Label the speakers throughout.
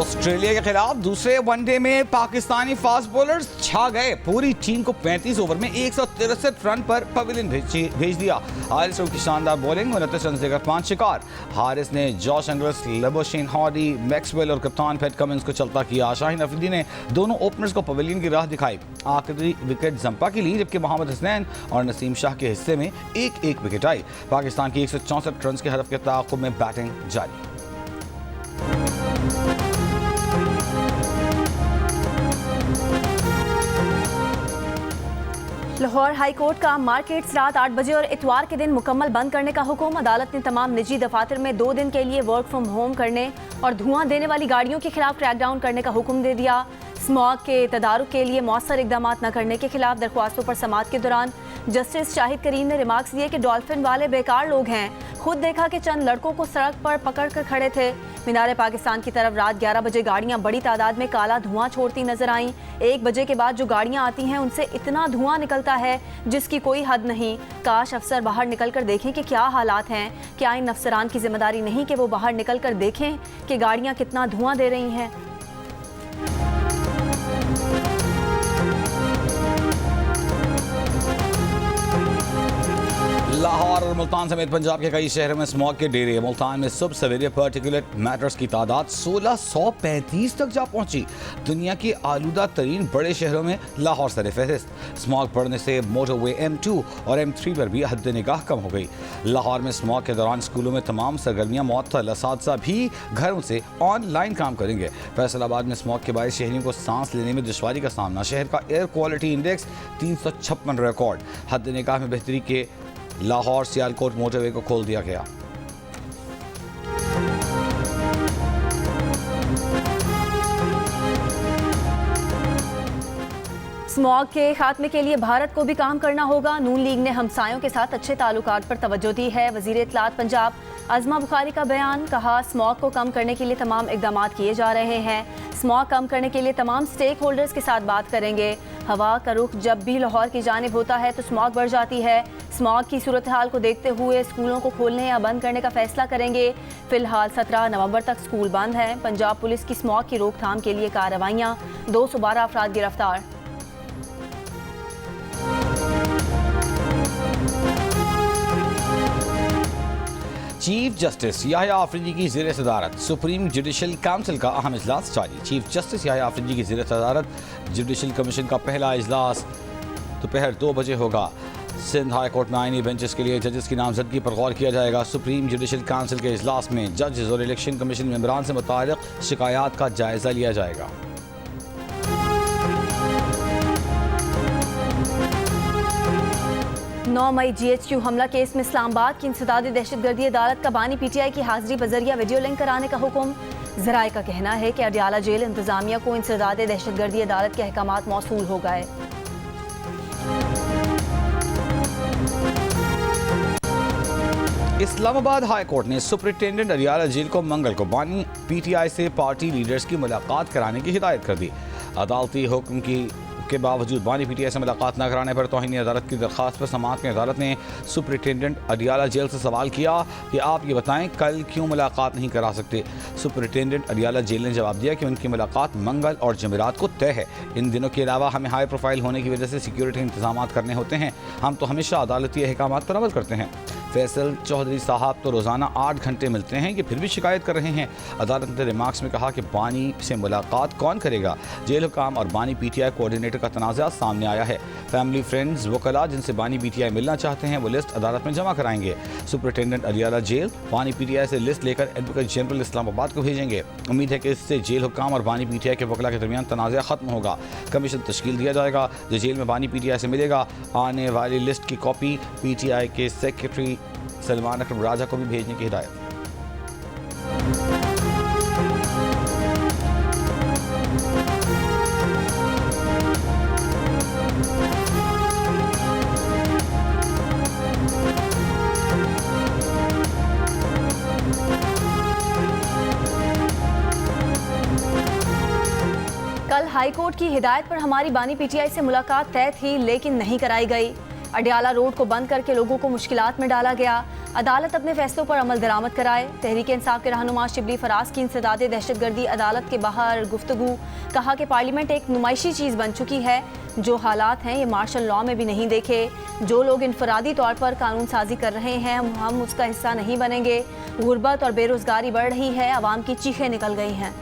Speaker 1: Australia के खिलाफ दूसरे वनडे में पाकिस्तानी फास्ट बॉलर्स छा गए। पूरी टीम को 35 ओवर में 163 रन पर पवेलियन भेज दिया। हारिस की शानदार बॉलिंग, 29 रन देकर 5 शिकार। हारिस ने जॉश एंगल्स, लेबोशेन हॉडी, मैक्सवेल और कप्तान पैट कमिंस को चलता किया। शाहीन अफरीदी ने दोनों ओपनर्स को पवेलियन की राह दिखाई। आखिरी विकेट जंपा की ली, जबकि मोहम्मद हसनैन और नसीम शाह के हिस्से में एक एक विकेट आई। पाकिस्तान की 164 रन के हदफ के ताक़ुब में बैटिंग जारी।
Speaker 2: लाहौर हाई कोर्ट का मार्केट्स रात 8 बजे और इतवार के दिन मुकम्मल बंद करने का हुक्म। अदालत ने तमाम निजी दफातर में 2 दिन के लिए वर्क फ्रॉम होम करने और धुआं देने वाली गाड़ियों के खिलाफ क्रैकडाउन करने का हुक्म दे दिया। स्मॉग के तदारुक के लिए मौसर इकदाम न करने के खिलाफ दरख्वास्तों पर समाअत के दौरान जस्टिस शाहिद करीम ने रिमार्क्स दिए कि डॉल्फिन वाले बेकार लोग हैं। खुद देखा कि चंद लड़कों को सड़क पर पकड़ कर खड़े थे। मीनार पाकिस्तान की तरफ रात 11 बजे गाड़ियां बड़ी तादाद में काला धुआं छोड़ती नजर आईं। 1 बजे के बाद जो गाड़ियां आती हैं उनसे इतना धुआं निकलता है जिसकी कोई हद नहीं। काश अफसर बाहर निकल कर देखें कि क्या हालात हैं। क्या इन अफसरान की जिम्मेदारी नहीं कि वो बाहर निकल कर देखें कि गाड़ियां कितना धुआं दे रही हैं।
Speaker 1: लाहौर और मुल्तान समेत पंजाब के कई शहरों में स्मॉग के डेरे। मुल्तान में सुबह सवेरे पार्टिकुलेट मैटर्स की तादाद 1635 तक जा पहुंची। दुनिया के आलूदा तरीन बड़े शहरों में लाहौर सरफहरिस्त। स्मॉग बढ़ने से मोटरवे M2 और M3 पर भी हद निगाह कम हो गई। लाहौर में स्मॉग के दौरान स्कूलों में तमाम सरगर्मियां मुअत्तल, असातिज़ा भी घरों से ऑनलाइन काम करेंगे। फैसलाबाद में स्मॉग के बायस शहरियों को सांस लेने में दुश्वारी का सामना। शहर का एयर क्वालिटी इंडेक्स 356 रिकॉर्ड। हद निगाह में बेहतरी के लाहौर सियालकोट मोटरवे को खोल दिया गया।
Speaker 2: स्मॉग के खात्मे के लिए भारत को भी काम करना होगा। नून लीग ने हमसायों के साथ अच्छे ताल्लुकात पर तवज्जो दी है। वज़ीर इत्तलात पंजाब अज़मा बुखारी का बयान, कहा स्मॉग को कम करने के लिए तमाम इक़दामात किए जा रहे हैं। स्मॉग कम करने के लिए तमाम स्टेक होल्डर्स के साथ बात करेंगे। हवा का रुख जब भी लाहौर की जानिब होता है तो स्मॉग बढ़ जाती है। स्मॉग की सूरत हाल को देखते हुए स्कूलों को खोलने या बंद करने का फैसला करेंगे। फिलहाल 17 नवंबर तक स्कूल बंद हैं। पंजाब पुलिस की स्मॉग की रोकथाम के लिए कार्रवाइयाँ, 212 अफराद गिरफ्तार।
Speaker 1: चीफ जस्टिस याह्या आफरीदी की ज़ेर सदारत सुप्रीम जुडिशल काउंसिल का अहम इजलास जारी। चीफ जस्टिस याह्या आफरीदी की ज़ेर सदारत जुडिशल कमीशन का पहला इजलास दोपहर 2 बजे होगा। सिंध हाई कोर्ट में आईनी बेंचेस के लिए जजेस की नामजदगी पर गौर किया जाएगा। सुप्रीम जुडिशल काउंसिल के इजलास में जजेस और इलेक्शन कमीशन मेंबरान से मुताल्लिक़ शिकायत का जायजा लिया जाएगा।
Speaker 2: 9 मई GHQ हमला केस में इस्लामाबाद की इंसदादी दहशतगर्दी अदालत का बानी PTI की हाजिरी बजरिया वीडियो लिंक कराने का हुक्म। ज़राए का कहना है कि अडियाला जेल इंतजामिया को इंसदादी दहशतगर्दी अदालत के अहकामात मौसूल हो गए।
Speaker 1: इस्लामाबाद हाई कोर्ट ने सुपरिटेंडेंट अडियाला जेल को मंगल को बानी PTI से पार्टी लीडर्स की मुलाकात कराने की हिदायत कर दी। अदालती हुक्म के बावजूद बानी PTI से मुलाकात न कराने पर तौहीन अदालत की दरख्वास्त पर समाअत में अदालत ने सुपरिटेंडेंट अडियाला जेल से सवाल किया कि आप ये बताएं कल क्यों मुलाकात नहीं करा सकते। सुपरिटेंडेंट अडियाला जेल ने जवाब दिया कि उनकी मुलाकात मंगल और जमेरात को तय है। इन दिनों के अलावा हमें हाई प्रोफाइल होने की वजह से सिक्योरिटी इंतजाम करने होते हैं। हम तो हमेशा अदालती अहकाम पर अमल करते हैं। फैसल चौधरी साहब तो रोज़ाना 8 घंटे मिलते हैं, ये फिर भी शिकायत कर रहे हैं। अदालत ने रिमार्क्स में कहा कि बानी से मुलाकात कौन करेगा। जेल हुकाम और बानी PTI कोऑर्डिनेटर का तनाज़ा सामने आया है। फैमिली फ्रेंड्स वकला जिनसे बानी PTI मिलना चाहते हैं वो लिस्ट अदालत में जमा कराएंगे। सुपरिटेंडेंट अडियाला जेल बानी PTI से लिस्ट लेकर एडवोकेट जनरल इस्लामाबाद को भेजेंगे। उम्मीद है कि इससे जेल हुकाम और बानी PTI के वकला के दरमियान तनाज़ा ख़त्म होगा। कमीशन तश्कील दिया जाएगा जो जेल में बानी PTI से मिलेगा। आने वाली लिस्ट की कॉपी PTI के सेक्रेटरी सलमान अकरम राजा को भी भेजने की हिदायत।
Speaker 2: कल हाईकोर्ट की हिदायत पर हमारी बानी PTI से मुलाकात तय थी लेकिन नहीं कराई गई। अडियाला रोड को बंद करके लोगों को मुश्किलात में डाला गया। अदालत अपने फैसलों पर अमल दरामद कराए। तहरीक इंसाफ के रहनुमा शिबली फराज की इंसदाद दहशतगर्दी अदालत के बाहर गुफ्तगू। कहा कि पार्लियामेंट एक नुमाइशी चीज़ बन चुकी है। जो हालात हैं ये मार्शल लॉ में भी नहीं देखे। जो लोग इनफरादी तौर पर कानून साजी कर रहे हैं हम उसका हिस्सा नहीं बनेंगे। गुर्बत और बेरोजगारी बढ़ रही है, आवाम की चीखें निकल गई हैं।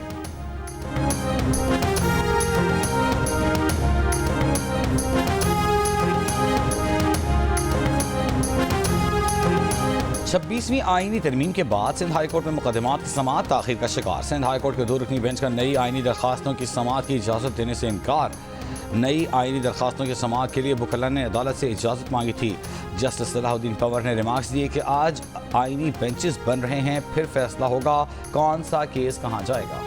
Speaker 1: छब्बीसवीं आईनी तरमीम के बाद सिंध हाई कोर्ट में मुकदमात की समाअत ताखीर का शिकार। सिंध हाई कोर्ट के 2 रुकनी बेंच का नई आईनी दरखास्तों की समाअत की इजाज़त देने से इनकार। नई आईनी दरखास्तों की समाअत के लिए वकला ने अदालत से इजाज़त मांगी थी। जस्टिस सलाहुद्दीन पंवर ने रिमार्क्स दिए कि आज आईनी बेंचेस बन रहे हैं, फिर फैसला होगा कौन सा केस कहाँ जाएगा।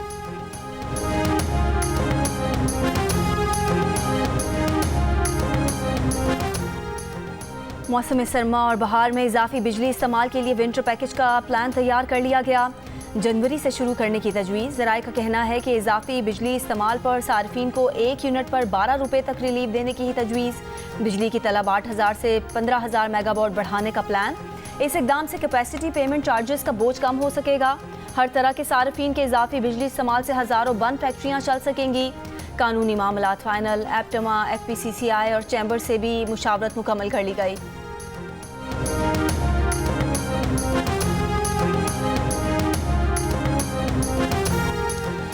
Speaker 2: मौसम सरमा और बहार में इजाफी बिजली इस्तेमाल के लिए विंटर पैकेज का प्लान तैयार कर लिया गया। जनवरी से शुरू करने की तजवीज़। ज़राए का कहना है कि इजाफी बिजली इस्तेमाल पर सार्फिन को 1 यूनिट पर 12 रुपये तक रिलीफ देने की ही तजवीज़। बिजली की तलब 8,000 से 15,000 मेगावाट बढ़ाने का प्लान। इस इकदाम से कैपेसिटी पेमेंट चार्जेस का बोझ कम हो सकेगा। हर तरह के सार्फिन के इजाफी बिजली इस्तेमाल से हज़ारों बंद फैक्ट्रियाँ चल सकेंगी। कानूनी मामलात फाइनल, एप्टमा, FPCCI और चैम्बर से भी मुशावरत मुकम्मल कर ली गई।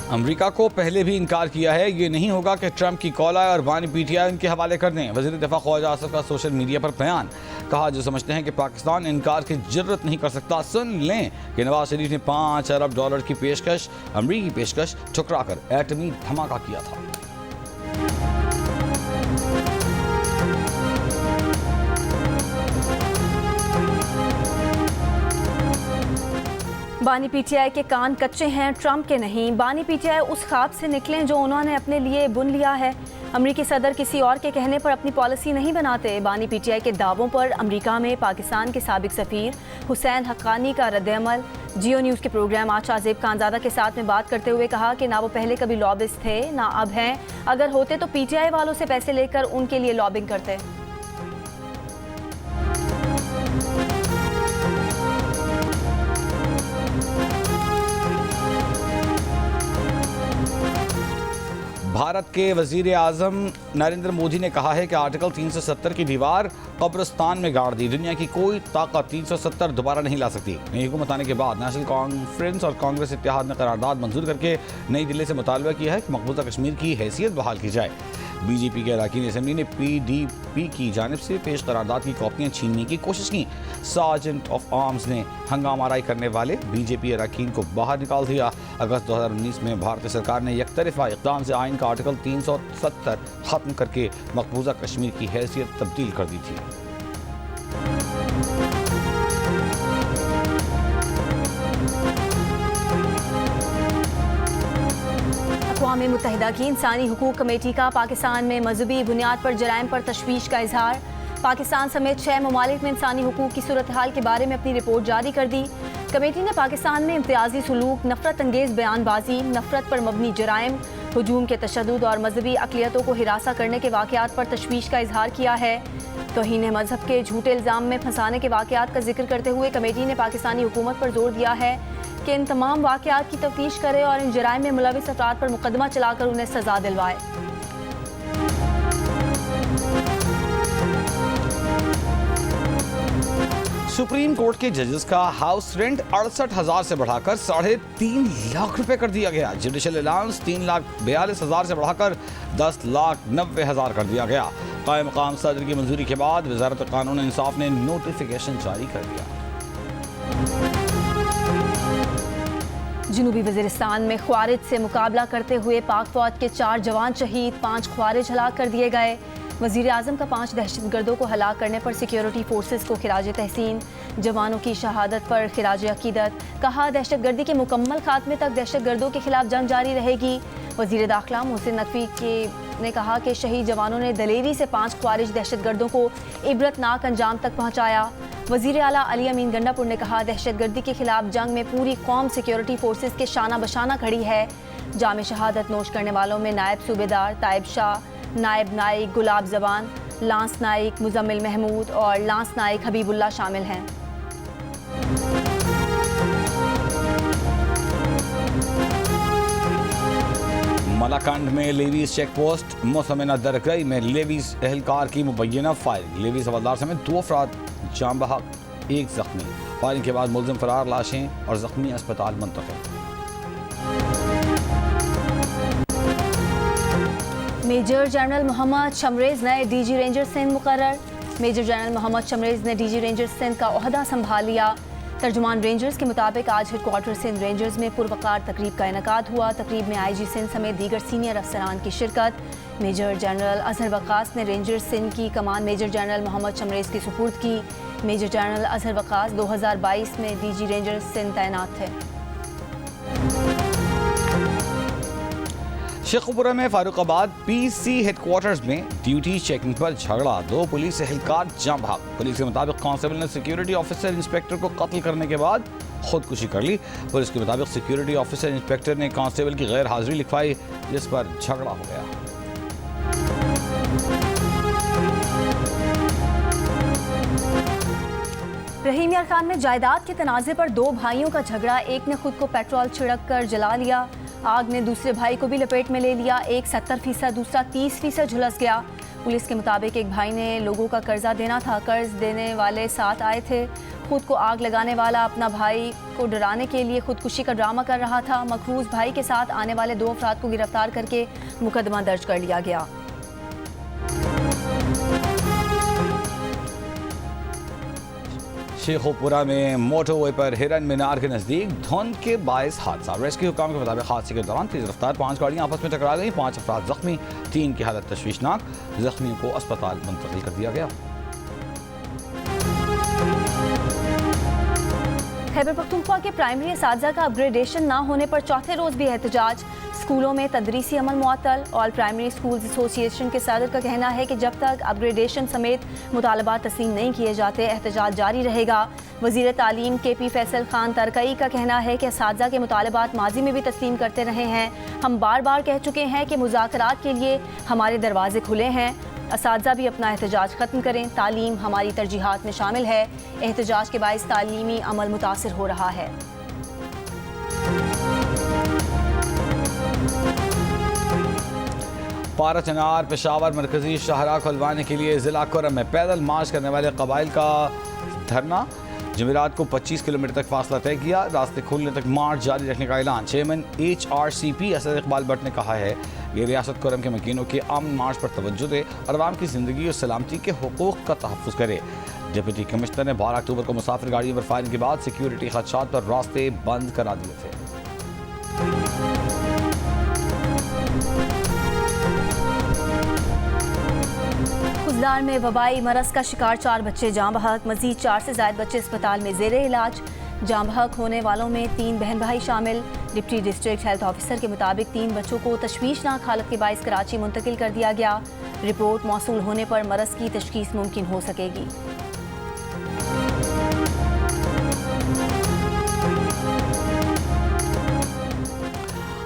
Speaker 1: अमेरिका को पहले भी इनकार किया है, ये नहीं होगा कि ट्रंप की कौला और बानी PTI उनके हवाले कर दें। वज़ीर दिफा ख्वाजा आसिफ का सोशल मीडिया पर बयान। कहा जो समझते हैं कि पाकिस्तान इनकार की जरूरत नहीं कर सकता, सुन लें कि नवाज शरीफ ने $5 अरब की पेशकश, अमरीकी पेशकश ठुकराकर एटमी धमाका किया था।
Speaker 2: बानी PTI के कान कच्चे हैं, ट्रंप के नहीं। बानी PTI उस ख्वाब से निकलें जो उन्होंने अपने लिए बुन लिया है। अमरीकी सदर किसी और के कहने पर अपनी पॉलिसी नहीं बनाते। बानी PTI के दावों पर अमरीका में पाकिस्तान के साबिक सफ़ीर हुसैन हक्कानी का रद्द-ए-अमल। जियो न्यूज़ के प्रोग्राम आज शाहजेब खानज़ादा के साथ में बात करते हुए कहा कि ना वो पहले कभी लॉबिस्ट थे ना अब हैं। अगर होते तो PTI वालों से पैसे लेकर उनके लिए लॉबिंग करते।
Speaker 1: भारत के वजीर आज़म नरेंद्र मोदी ने कहा है कि आर्टिकल 370 की दीवार कब्रिस्तान में गाड़ दी। दुनिया की कोई ताकत 370 दोबारा नहीं ला सकती। नई हुकूमत आने के बाद नेशनल कॉन्फ्रेंस और कांग्रेस इत्तेहाद ने करारदाद मंजूर करके नई दिल्ली से मुतालबा किया है कि मकबूजा कश्मीर की हैसियत बहाल की जाए। बीजेपी के अरकान असम्बली ने PDP की जानिब से पेश करारदाद की कॉपियाँ छीनने की कोशिश की। सार्जेंट ऑफ आर्म्स ने हंगामाराई करने वाले बीजेपी अरकान को बाहर निकाल दिया। अगस्त 2019 में भारतीय सरकार ने यकतरफा इक़दाम से आइन का आर्टिकल 370 खत्म करके मकबूजा कश्मीर की हैसियत तब्दील कर दी थी।
Speaker 2: अक़वाम मुत्तहिदा की इंसानी हुकूक कमेटी का पाकिस्तान में मजहबी बुनियाद पर जराइम पर तशवीश का इजहार। पाकिस्तान समेत 6 ममालिक में इंसानी हुकूक की सूरत हाल के बारे में अपनी रिपोर्ट जारी कर दी। कमेटी ने पाकिस्तान में इम्तियाजी सलूक, नफरत अंगेज़ बयानबाजी, नफरत पर मबनी जराइम, हुजूम के तशद्दुद और मजहबी अक़लियतों को हिरासा करने के वाक़यात पर तशवीश का इजहार किया है। तौहीन मजहब के झूठे इल्ज़ाम में फंसाने के वाक़यात का जिक्र करते हुए कमेटी ने पाकिस्तानी हुकूमत पर जोर दिया है कि इन तमाम वाक़यात की तफ्तीश करे और इन जराइम में मुलविस अफराद पर मुकदमा चलाकर उन्हें सज़ा दिलवाए।
Speaker 1: सुप्रीम कोर्ट के जजेस का हाउस रेंट 68,000 से बढ़ाकर 3.5 लाख रुपए कर दिया गया। जुडिशल अलाउंस 3,42,000 से बढ़ाकर 10,90,000 कर दिया गया। कायम मकाम सदर की मंजूरी के बाद वजारत कानून इंसाफ ने नोटिफिकेशन जारी कर दिया।
Speaker 2: जनूबी वज़ीरिस्तान में ख्वारिज से मुकाबला करते हुए पाक फौज के 4 जवान शहीद, 5 ख्वारिज हलाक कर दिए गए। वज़ीर आज़म का 5 दहशतगर्दों को हलाक करने पर सिक्योरिटी फोर्सेस को खिराज तहसीन। जवानों की शहादत पर खिराज अकीदत। कहा दहशतगर्दी के मुकम्मल खात्मे तक दहशतगर्दों के खिलाफ जंग जारी रहेगी। वज़ीर दाखिला मोहसिन नकवी ने कहा कि शहीद जवानों ने दलेरी से 5 ख्वारिज दहशतगर्दों को इबरतनाक अंजाम तक पहुँचाया। वज़ीर आला अली अमीन गंडापुर ने कहा दहशतगर्दी के खिलाफ जंग में पूरी कौम सिक्योरिटी फोर्सेस के शाना बशाना खड़ी है। जामे शहादत नोश करने वालों में नायब सूबेदार ताइब शाह, नायब नाइक गुलाब जबान, लांस नाइक मुजम्मिल महमूद और लांस नाइक हबीबुल्लाह शामिल हैं।
Speaker 1: मलाकंड में लेवीज चेक पोस्ट मुसमिना दरगई में लेवीज एहलकार की मुबैना फायरिंग। लेवीज हवलदार समेत 2 अफराद जाम बहक, 1 जख्मी। फायरिंग के बाद मुलजिम फरार, लाशें और जख्मी अस्पताल मुंतकिल।
Speaker 2: मेजर जनरल मोहम्मद शमरेज नए डीजी रेंजर सिंध मुकर्रर। मेजर जनरल मोहम्मद शमरेज ने डीजी रेंजर सिंध का ओहदा संभाल लिया। तर्जुमान रेंजर्स के मुताबिक आज हेडक्वार्टर सिंध रेंजर्स में पुरवकार तकरीब का इनेकाद हुआ। तकरीब में IG सिंध समेत दीगर सीनियर अफसरान की शिरकत। मेजर जनरल अजहर वक्कास ने रेंजर्स सिंध की कमान मेजर जनरल मोहम्मद शमरेज की सुपुर्द की। मेजर जनरल अजहर वक्कास 2022 में डीजी रेंजर्स सिंध तैनात थे।
Speaker 1: शेखुपुरा में फारूकाबाद PC हेडक्वार्टर्स में ड्यूटी चेकिंग पर झगड़ा, 2 पुलिस एहलकार जाम भाग। पुलिस के मुताबिक कांस्टेबल ने सिक्योरिटी ऑफिसर इंस्पेक्टर को कत्ल करने के बाद खुदकुशी कर ली। पुलिस के मुताबिक सिक्योरिटी ऑफिसर इंस्पेक्टर ने कांस्टेबल की गैर हाजिरी लिखवाई, जिस पर झगड़ा हो गया।
Speaker 2: रहीम यार खान में जायदाद के तनाज़े पर 2 भाइयों का झगड़ा। एक ने खुद को पेट्रोल छिड़क कर जला लिया। आग ने दूसरे भाई को भी लपेट में ले लिया। एक 70%, दूसरा 30% झुलस गया। पुलिस के मुताबिक एक भाई ने लोगों का कर्जा देना था, कर्ज देने वाले साथ आए थे। खुद को आग लगाने वाला अपना भाई को डराने के लिए खुदकुशी का ड्रामा कर रहा था। मखरूज भाई के साथ आने वाले 2 अफराद को गिरफ्तार करके मुकदमा दर्ज कर लिया गया।
Speaker 1: शेखोपुरा में मोटरवे पर हिरन मीनार के नजदीक धुंध के बायस हादसा। रेस्क्यू हुकाम के मुताबिक हादसे के दौरान तेज रफ्तार 5 गाड़ियां आपस में टकरा गई। 5 अफराद जख्मी, 3 की हालत तशवीशनाक। जख्मियों को अस्पताल मुंतकिल कर दिया गया।
Speaker 2: खैबर पख्तूनख्वा के प्राइमरी असातिज़ा का अपग्रेडेशन ना होने पर चौथे रोज भी एहतजाज। स्कूलों में तदरीसी अमल मुअत्तल। ऑल प्राइमरी स्कूल्स एसोसिएशन के सदर का कहना है कि जब तक अपग्रेडेशन समेत मुतालबात तस्लीम नहीं किए जाते एहतजाज जारी रहेगा। वज़ीर तालीम KP फैसल खान तरकई का कहना है कि असातिज़ा के मुतालबात माजी में भी तस्लीम करते रहे हैं। हम बार बार कह चुके हैं कि मुज़ाकरात के लिए हमारे दरवाजे खुले हैं। असातिज़ा भी अपना एहतजाज ख़त्म करें। तालीम हमारी तरजीहात में शामिल है। एहतजाज के बाइस तालीमी अमल मुतासिर हो रहा है।
Speaker 1: पारा चनार पेशावर मरकजी शाहराह खुलवाने के लिए ज़िला कुरम में पैदल मार्च करने वाले कबाइल का धरना। जमेरात को 25 किलोमीटर तक फासला तय किया। रास्ते खुलने तक मार्च जारी रखने का ऐलान। चेयरमैन HRCP असद इकबाल भट्ट ने कहा है ये रियासत कुरम के मकीनों के अमन मार्च पर तवज्जो दे और आवाम की ज़िंदगी और सलामती के हुकूक़ का तहफ़्फ़ुज़ करे। डिप्टी कमिश्नर ने 12 अक्टूबर को मुसाफिर गाड़ियों पर फायरिंग के बाद सिक्योरिटी खदशात पर रास्ते बंद करा दिए थे।
Speaker 2: खुजदार में वबाई मरज का शिकार 4 बच्चे जाँ बहक। मजीद 4 से ज़ायद बच्चे अस्पताल में ज़ेरे इलाज। जाँ बहक होने वालों में 3 बहन भाई शामिल। डिप्टी डिस्ट्रिक्ट हेल्थ ऑफिसर के मुताबिक 3 बच्चों को तशवीशनाक हालत के बाइस कराची मुंतकिल कर दिया गया। रिपोर्ट मौसूल होने पर मरज की तशखीस मुमकिन हो सकेगी।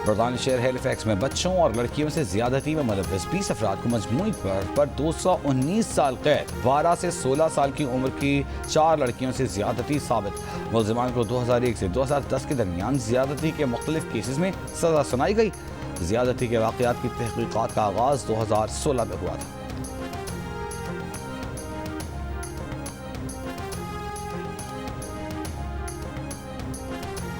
Speaker 1: बरतानी शहर हैलिफैक्स में बच्चों और लड़कियों से ज्यादती में मुलव्वस 20 अफराद को मजमूई पर 219 साल कैद। 12 से 16 साल की उम्र की 4 लड़कियों से ज्यादती साबित। मुलजिमान को 2001 से 2010 के दरमियान ज्यादती के मुख्तलिफ केसेस में सजा सुनाई गई। ज्यादती के वाक़यात की तहकीकात का आगाज 2016 में हुआ था।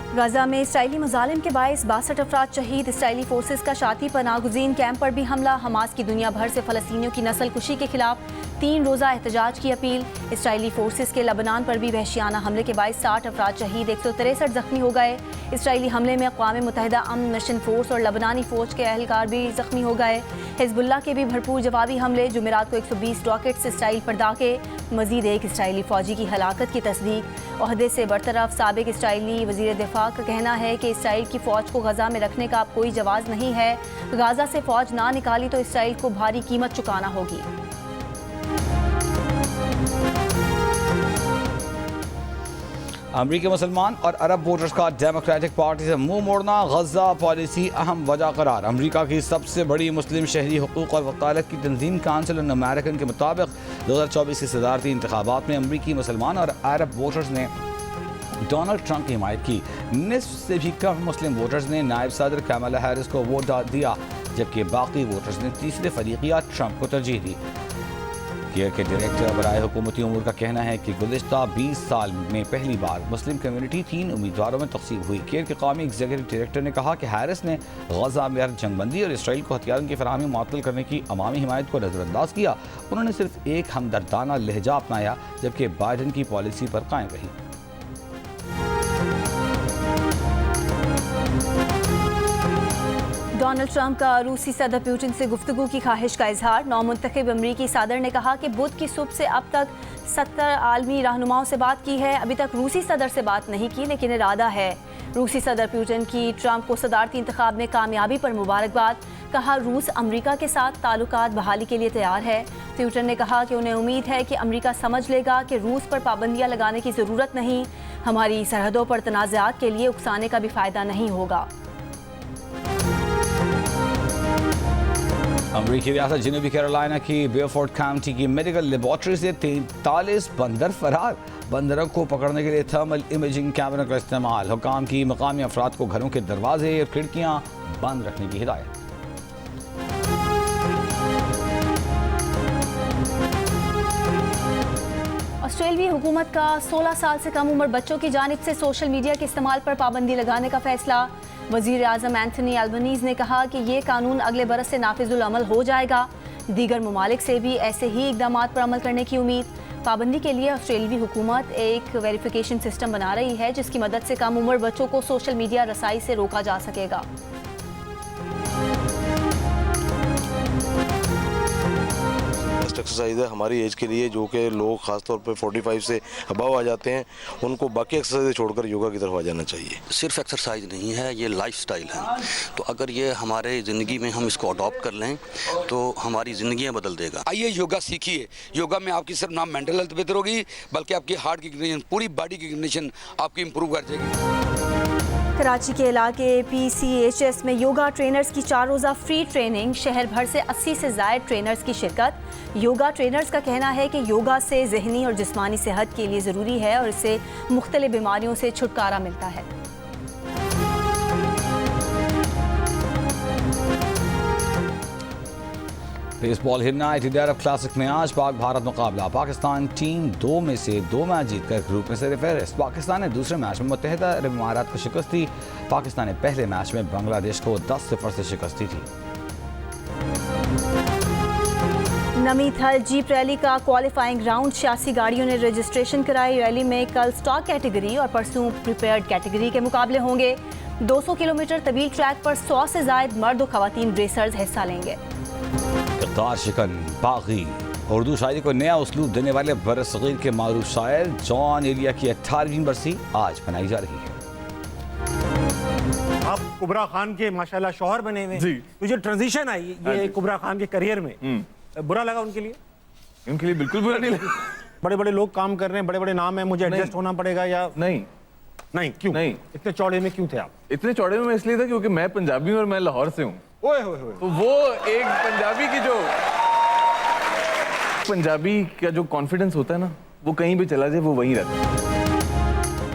Speaker 2: गाजा में इसराइली मजालिम के बाइस 62 अफराद शहीद। इसराइली फोर्सेस का शाती पनागुज़ीन कैंप पर भी हमला। हमास की दुनिया भर से फ़लस्तीनियों की नस्ल कुशी के खिलाफ 3 रोज़ा एहतजाज की अपील। इसराइली फोर्सेस के लबनान पर भी वहशियाना हमले के बाइस 60 अफराद शहीद, 163 जख्मी हो गए। इसराइली हमले में अक़वाम मुत्तहिदा अमन मिशन फोर्स और लबनानी फ़ौज के अहलकार भी जख्मी हो गए। हिज़्बुल्लाह के भी भरपूर जवाबी हमले। जुमेरात को 120 रॉकेट्स इसराइल पर दागे। मज़ीद एक इसराइली फ़ौजी की हलाकत की तस्दीक। ओहदे से बरतरफ साबिक इसराइली वज़ीर दिफा का कहना है कि इसराइल की फ़ौज को गज़ा में रखने का अब कोई जवाज़ नहीं है। गाज़ा से फ़ौज ना निकाली तो इसराइल को भारी कीमत चुकाना होगी।
Speaker 1: अमरीकी मुसलमान और अरब वोटर्स का डेमोक्रेटिक पार्टी से मुंह मोड़ना। गज़ा पॉलिसी अहम वजह करार। अमरीका की सबसे बड़ी मुस्लिम शहरी हुकूक और वकालत की तंजीम काउंसिल ऑन अमेरिकन के मुताबिक 2024 के सदारती इंतखाबात में अमरीकी मुसलमान और अरब वोटर्स ने डोनाल्ड ट्रंप की हिमायत की। निस्फ से भी कम मुस्लिम वोटर्स ने नायब सदर कमला हैरिस को वोट दिया। जबकि बाकी वोटर्स ने तीसरे फरीकिया ट्रंप को तरजीह दी। केयर के डायरेक्टर बराए हुकूमती उमूर का कहना है कि गुज़िश्ता 20 साल में पहली बार मुस्लिम कम्यूनिटी 3 उम्मीदवारों में तकसीम हुई। केयर के कौमी एग्जीक्यूटिव डायरेक्टर ने कहा कि हैरिस ने गजा में जंगबंदी और इसराइल को हथियारों की फराहमी मुअत्तल करने की अवामी हिमायत को नज़रअंदाज किया। उन्होंने सिर्फ एक हमदर्दाना लहजा अपनाया, जबकि बाइडन की पॉलिसी पर कायम रही।
Speaker 2: डोनाल्ड ट्रंप का रूसी सदर पुतिन से गुफ्तगू की ख्वाहिश का इजहार। नौमुंतखब अमरीकी सदर ने कहा कि बुध की सुबह से अब तक 70 आलमी रहनुमाओं से बात की है। अभी तक रूसी सदर से बात नहीं की, लेकिन इरादा है। रूसी सदर पुतिन की ट्रंप को सदारती इंतखाब में कामयाबी पर मुबारकबाद। कहा रूस अमरीका के साथ ताल्लुकात बहाली के लिए तैयार है। पुतिन ने कहा कि उन्हें उम्मीद है कि अमरीका समझ लेगा कि रूस पर पाबंदियां लगाने की ज़रूरत नहीं। हमारी सरहदों पर तनाज़ात के लिए उकसाने का भी फ़ायदा नहीं होगा।
Speaker 1: अमरीकी रियासत जनूबी कैरोलिना की बेयरफोर्ड काउंटी की मेडिकल लेबॉर्ट्री से 43 बंदर फरार। बंदरों को पकड़ने के लिए थर्मल इमेजिंग कैमरों का इस्तेमाल। हुकाम की मकामी अफराद को घरों के दरवाजे और खिड़कियां बंद रखने की हिदायत।
Speaker 2: ऑस्ट्रेलियाई हुकूमत का 16 साल से कम उम्र बच्चों की जानिब से सोशल मीडिया के इस्तेमाल पर पाबंदी लगाने का फैसला। वज़ीर आज़म एंथनी अल्बनीज़ ने कहा कि ये कानून अगले बरस से नाफिजुल अमल हो जाएगा। दीगर ममालिक से भी ऐसे ही इक़दाम पर अमल करने की उम्मीद। पाबंदी के लिए ऑस्ट्रेलियाई हुकूमत एक वेरिफिकेशन सिस्टम बना रही है, जिसकी मदद से कम उम्र बच्चों को सोशल मीडिया रसाई से रोका जा सकेगा।
Speaker 3: एक्सरसाइज है हमारी एज के लिए, जो कि लोग खासतौर पे 45 से अबव आ जाते हैं, उनको बाकी एक्सरसाइज छोड़कर योगा की तरफ आ जाना चाहिए।
Speaker 4: सिर्फ एक्सरसाइज नहीं है, ये लाइफस्टाइल है। तो अगर ये हमारे ज़िंदगी में हम इसको अडॉप्ट कर लें तो हमारी ज़िंदगियाँ बदल देगा।
Speaker 5: आइए योगा सीखिए। योगा में आपकी सिर्फ ना मेंटल हेल्थ बेहतर होगी, बल्कि आपकी हार्ट की कंडीशन, पूरी बॉडी की कंडीशन आपकी इंप्रूव कर जाएगी।
Speaker 2: कराची के इलाके PCHS में योगा ट्रेनर्स की 4 रोज़ा फ्री ट्रेनिंग। शहर भर से 80 से ज़ायद ट्रेनर्स की शिरकत। योगा ट्रेनर्स का कहना है कि योगा से ज़हनी और जिस्मानी सेहत के लिए ज़रूरी है और इससे मुख्तलिफ बीमारियों से छुटकारा मिलता है।
Speaker 1: बेसबॉल हिरनाइटेड अरब क्लासिक में आज पाक भारत मुकाबला। पाकिस्तान टीम 2 में से 2 मैच जीतकर ग्रुप में से फहरिस्त। पाकिस्तान ने दूसरे मैच में मुत्तहिदा अरब इमारात को शिकस्त दी। पाकिस्तान ने पहले मैच में बांग्लादेश को 10-0 से शिकस्त दी थी।
Speaker 2: नमी थल जीप रैली का क्वालिफाइंग राउंड। 86 गाड़ियों ने रजिस्ट्रेशन कराई। रैली में कल स्टॉक कैटेगरी और परसों प्रिपेयर्ड कैटेगरी के मुकाबले होंगे। 200 किलोमीटर तवील ट्रैक पर 100 से ज़ायद मर्द और खवातीन रेसर्स हिस्सा लेंगे।
Speaker 1: इक़्तिदार शिकन बागी उर्दू शायरी को नया उसलूब देने वाले बरसगीर के मारूफ शायर जॉन एलिया की 18वीं बरसी आज मनाई जा रही है।
Speaker 6: आप कुबरा खान के माशाल्लाह शौहर बने हुए हैं, तो जो ट्रांजिशन आई ये कुबरा खान के करियर में, बुरा लगा उनके लिए?
Speaker 7: उनके लिए बिल्कुल बुरा नहीं लगा।
Speaker 6: बड़े बड़े लोग काम कर रहे हैं, बड़े बड़े नाम है, मुझे एडजस्ट होना पड़ेगा या
Speaker 7: नहीं?
Speaker 6: नहीं क्यों?
Speaker 7: नहीं।
Speaker 6: इतने चौड़े में क्यों थे आप?
Speaker 7: इतने चौड़े में मैं इसलिए था क्योंकि मैं पंजाबी हूं और मैं लाहौर से हूँ।
Speaker 6: ओए होए होए।
Speaker 7: तो वो एक पंजाबी की जो पंजाबी का जो कॉन्फिडेंस होता है ना, वो कहीं भी चला जाए वो वहीं रहता है।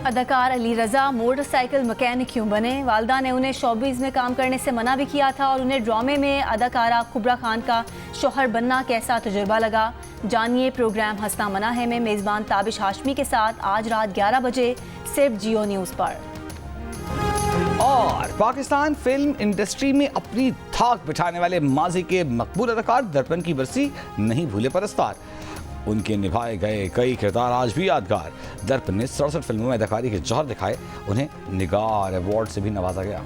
Speaker 2: अदाकार अली रजा मोटरसाइकिल मैकेनिक क्यों बने? वालदा ने उन्हें शोबिज़ में काम करने से मना भी किया था और उन्हें ड्रामे में अदाकारा कुबरा खान का शौहर बनना कैसा तजुर्बा लगा। जानिए प्रोग्राम हंसना मना है में मेज़बान ताबिश हाशमी के साथ आज रात 11 बजे सिर्फ जियो न्यूज़ पर।
Speaker 1: और पाकिस्तान फिल्म इंडस्ट्री में अपनी धाक बिठाने वाले माजी के मकबूल अदाकार दर्पण की बरसी नहीं भूले परस्तार। उनके निभाए गए कई किरदार आज भी यादगार। दर्पण ने 67 फिल्मों में अदाकारी के जौहर दिखाए। उन्हें निगार अवार्ड से भी नवाजा गया।